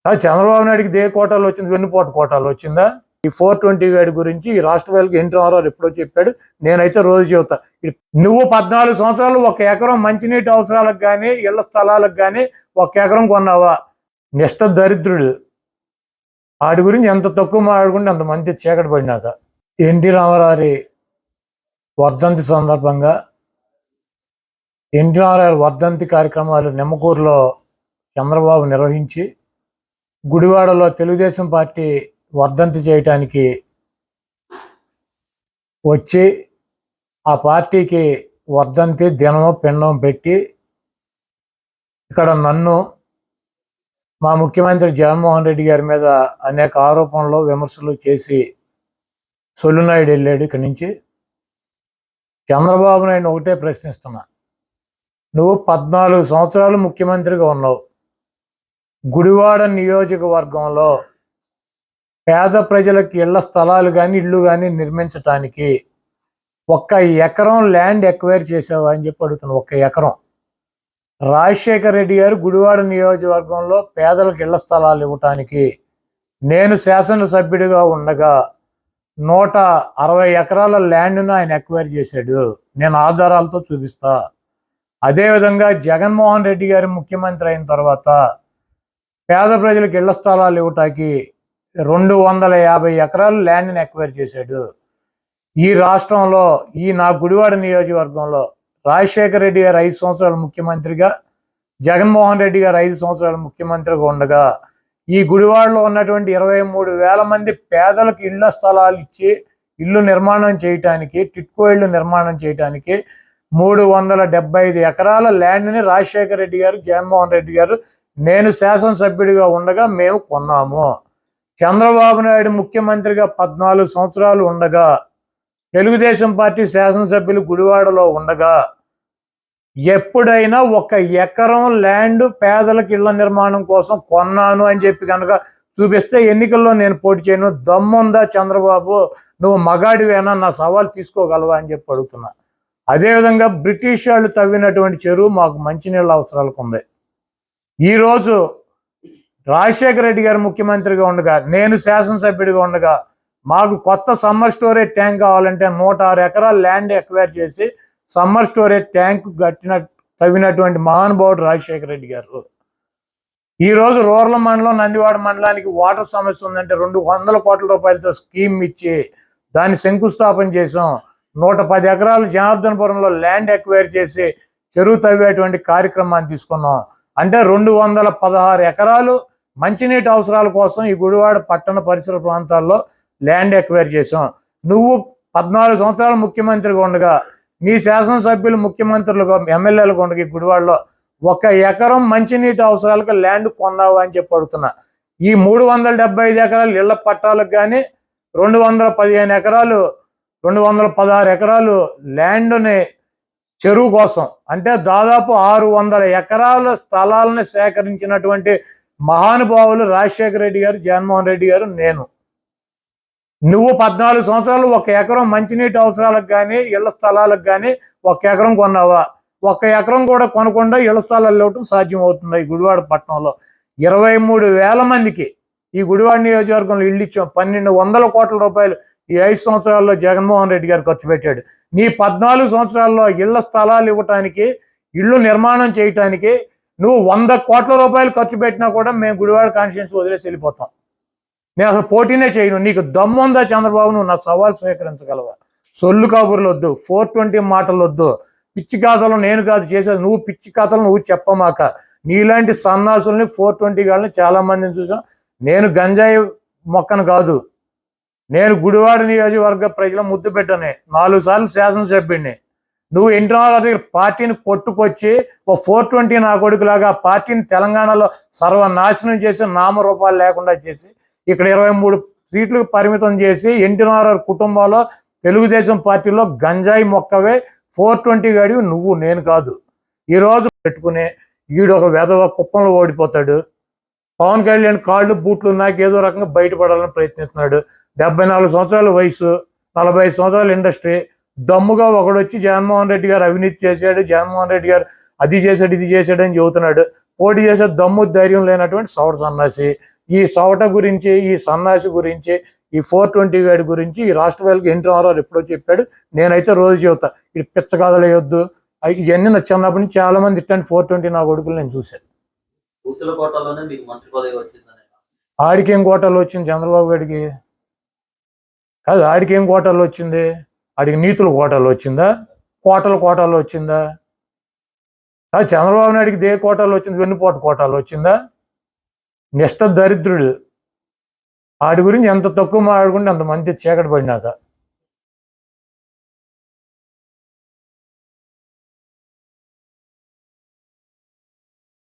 చంద్రబాబు నాయుడికి దే కోటాలు వచ్చింది, వెన్నుపోట కోటాలు వచ్చిందా? ఈ 420 వేడి గురించి ఈ రాష్ట్ర ప్రజలకు ఎన్టీ రామారావు ఎప్పుడో చెప్పాడు. నేనైతే రోజు చెబుతా, నువ్వు 14 సంవత్సరాలు 1 ఎకరం మంచినీటి అవసరాలకు కానీ ఇళ్ల స్థలాలకు కానీ 1 ఎకరం కొన్నావా? నిష్ఠ దరిద్రుడు. వాడి గురించి ఎంత తక్కువ మాట్లాడుకుంటే అంత మంచి చీకటి పడినాక. ఎన్టీ రామారావు వర్ధంతి సందర్భంగా ఎన్టీ రామారావు వర్ధంతి కార్యక్రమాలు నిమ్మకూరులో చంద్రబాబు నిర్వహించి గుడివాడలో తెలుగుదేశం పార్టీ వర్ధంతి చేయటానికి వచ్చి ఆ పార్టీకి వర్ధంతి దినం పిండం పెట్టి ఇక్కడ నన్ను మా ముఖ్యమంత్రి జగన్మోహన్ రెడ్డి గారి మీద అనేక ఆరోపణలు విమర్శలు చేసి సొల్లునాయుడు వెళ్ళాడు. ఇక్కడి నుంచి చంద్రబాబు నాయుడు ఒకటే ప్రశ్నిస్తున్నా, నువ్వు 14 సంవత్సరాలు ముఖ్యమంత్రిగా ఉన్నావు. గుడివాడ నియోజకవర్గంలో పేద ప్రజలకు ఇళ్ల స్థలాలు కానీ ఇళ్ళు కానీ నిర్మించటానికి 1 ఎకరం ల్యాండ్ ఎక్వైర్ చేసావా అని చెప్పి అడుగుతున్నాను. 1 ఎకరం. రాజశేఖర రెడ్డి గారు గుడివాడ నియోజకవర్గంలో పేదలకు ఇళ్ల స్థలాలు ఇవ్వటానికి నేను శాసనసభ్యుడిగా ఉండగా 160 ఎకరాల ల్యాండ్ను ఆయన ఎక్వైర్ చేశాడు. నేను ఆధారాలతో చూపిస్తా. అదేవిధంగా జగన్మోహన్ రెడ్డి గారు ముఖ్యమంత్రి అయిన తర్వాత పేద ప్రజలకు ఇళ్ల స్థలాలు ఇవ్వటానికి 250 ఎకరాలు ల్యాండ్ని ఎక్వైర్ చేశాడు. ఈ రాష్ట్రంలో నా గుడివాడ నియోజకవర్గంలో రాజశేఖర రెడ్డి గారు 5 సంవత్సరాలు ముఖ్యమంత్రిగా, జగన్మోహన్ రెడ్డి గారు 5 సంవత్సరాలు ముఖ్యమంత్రిగా ఉండగా ఈ గుడివాడలో ఉన్నటువంటి 23,000 మంది పేదలకు ఇళ్ల స్థలాలు ఇచ్చి ఇల్లు నిర్మాణం చేయటానికి, టిట్కో ఇళ్ళు నిర్మాణం చేయటానికి 375 ఎకరాల ల్యాండ్ని రాజశేఖర రెడ్డి గారు, జగన్మోహన్ రెడ్డి గారు, నేను శాసనసభ్యుడిగా ఉండగా మేము కొన్నాము. చంద్రబాబు నాయుడు ముఖ్యమంత్రిగా 14 సంవత్సరాలు ఉండగా, తెలుగుదేశం పార్టీ శాసనసభ్యులు గుడివాడలో ఉండగా ఎప్పుడైనా 1 ఎకరం ల్యాండ్ పేదలకు ఇళ్ల నిర్మాణం కోసం కొన్నాను అని చెప్పి కనుక చూపిస్తే ఎన్నికల్లో నేను పోటీ చేయను. దమ్ముందా చంద్రబాబు? నువ్వు మగాడివేనా? నా సవాల్ తీసుకోగలవా అని చెప్పి అడుగుతున్నా. అదేవిధంగా బ్రిటిష్ వాళ్ళు తవ్వినటువంటి చెరువు మాకు మంచినీళ్ళ అవసరాలకు ఉంది. ఈరోజు రాజశేఖర రెడ్డి గారు ముఖ్యమంత్రిగా ఉండగా, నేను శాసనసభ్యుడిగా ఉండగా మాకు కొత్త సమ్మర్ స్టోరేజ్ ట్యాంక్ కావాలంటే 106 ఎకరాల ల్యాండ్ ఎక్వైర్ చేసి సమ్మర్ స్టోరేజ్ ట్యాంక్ తవ్వినటువంటి మహానుభావుడు రాజశేఖర రెడ్డి గారు. ఈరోజు రూరల్ మండలం నందివాడ మండలానికి వాటర్ సమస్య ఉందంటే 200 కోట్ల రూపాయలతో స్కీమ్ ఇచ్చి దాన్ని శంకుస్థాపన చేసాం. 110 ఎకరాలు జనార్దనపురంలో ల్యాండ్ ఎక్వైర్ చేసి చెరువు తవ్వేటువంటి కార్యక్రమాన్ని తీసుకున్నాం. అంటే 216 ఎకరాలు మంచినీటి అవసరాల కోసం ఈ గుడివాడ పట్టణ పరిసర ప్రాంతాల్లో ల్యాండ్ ఎక్వైర్ చేసాం. నువ్వు 14 సంవత్సరాలు ముఖ్యమంత్రిగా ఉండగా, నీ శాసనసభ్యులు ముఖ్యమంత్రులుగా, ఎమ్మెల్యేలుగా ఉండగా ఈ గుడివాడలో 1 ఎకరం మంచినీటి అవసరాలకు ల్యాండ్ కొన్నావు అని చెప్పి అడుగుతున్నా. ఈ 375 ఎకరాలు ఇళ్ల పట్టాలకు కానీ 215 ఎకరాలు 216 ఎకరాలు ల్యాండ్ని చెరువు కోసం, అంటే దాదాపు 600 ఎకరాల స్థలాలను సేకరించినటువంటి మహానుభావులు రాజశేఖర రెడ్డి గారు, జగన్మోహన్ రెడ్డి గారు, నేను. నువ్వు 14 సంవత్సరాలు 1 ఎకరం మంచినీటి అవసరాలకు కానీ ఇళ్ల స్థలాలకు కానీ 1 ఎకరం కొన్నావా? 1 ఎకరం కూడా కొనకుండా ఇళ్ల స్థలాలు ఇవ్వటం సాధ్యం అవుతుంది. ఈ గుడివాడ పట్టణంలో 23,000 మందికి ఈ గుడివాడ నియోజకవర్గంలో ఇళ్ళు ఇచ్చాం. 1,200 కోట్ల రూపాయలు ఈ 5 సంవత్సరాల్లో జగన్మోహన్ రెడ్డి గారు ఖర్చు పెట్టాడు. నీ 14 సంవత్సరాల్లో ఇళ్ల స్థలాలు ఇవ్వటానికి, ఇళ్ళు నిర్మాణం చేయటానికి నువ్వు 100 కోట్ల రూపాయలు ఖర్చు పెట్టినా కూడా మేము గుడివాడ కాన్స్టిట్యుయెన్సీ వదిలేసి వెళ్ళిపోతాం. నేను అసలు పోటీనే చేయను. నీకు దమ్ముందా చంద్రబాబు? నువ్వు నా సవాల్ స్వీకరించగలవా? సొల్లు కబుర్లు వద్దు, 420 మాటలు వద్దు, పిచ్చి కథలు నేను కాదు చేసేది. నువ్వు పిచ్చి కథలు నువ్వు చెప్పమాక. నీలాంటి సన్నాసుల్ని 420 గాళ్ళని చాలా మందిని చూసాం. నేను గంజాయి మొక్కను కాదు, నేను గుడివాడ నియోజకవర్గ ప్రజల ముద్దు పెట్టనే 4 సార్లు శాసనసభ్యుడిని. నువ్వు ఎన్టీ రామారావు దగ్గర పార్టీని కొట్టుకొచ్చి 420 నా కొడుకులాగా పార్టీని తెలంగాణలో సర్వనాశనం చేసి, నామరూపాలు లేకుండా చేసి, ఇక్కడ 23 సీట్లకు పరిమితం చేసి ఎన్టీ రామారావు కుటుంబంలో తెలుగుదేశం పార్టీలో గంజాయి మొక్కవే 420 గాడివి నువ్వు, నేను కాదు. ఈరోజు పెట్టుకుని ఈడు ఒక వెధవ కుప్పంలో ఓడిపోతాడు. పవన్ కళ్యాణ్ కాళ్ళు బూట్లు నాకేదో రకంగా బయటపడాలని ప్రయత్నిస్తున్నాడు. 74 సంవత్సరాల వయసు, 45 సంవత్సరాల ఇండస్ట్రీ. దమ్ముగా ఒకడొచ్చి జగన్మోహన్ రెడ్డి గారు అవినీతి చేశాడు, జగన్మోహన్ రెడ్డి గారు అది చేశాడు ఇది చేశాడు అని చెబుతున్నాడు. పోటీ చేసే దమ్ము ధైర్యం లేనటువంటి సౌట సన్నాసి. ఈ సౌట గురించి, ఈ సన్నాసి గురించి, ఈ 420 వేడి గురించి ఈ రాష్ట్ర ప్రజలకు ఎన్టీ రామారావు ఎప్పుడో చెప్పాడు. నేనైతే రోజు చెబుతా, ఇది పిచ్చ కథలు వేయొద్దు. ఇవన్నీ నా చిన్నప్పటి నుంచి చాలా మంది ఇట్లాంటి 420 నా కొడుకులు నేను చూశాను. ఆడికేం కోటాలు వచ్చింది చంద్రబాబు గారికి? కాదు, ఆడికేం కోటాలు వచ్చింది? ఆడికి నీతుల కోటాలు వచ్చిందా? కోటాలు వచ్చిందా? కాదు, చంద్రబాబు నాయుడికి దే కోటాలు వచ్చింది? వెన్నుపోటు కోటాలు వచ్చిందా? నిష్ట దరిద్రుడు. ఆడి గురించి ఎంత తక్కువ మాట్లాడుకుంటే అంత మంచి చీకటి పడినాక.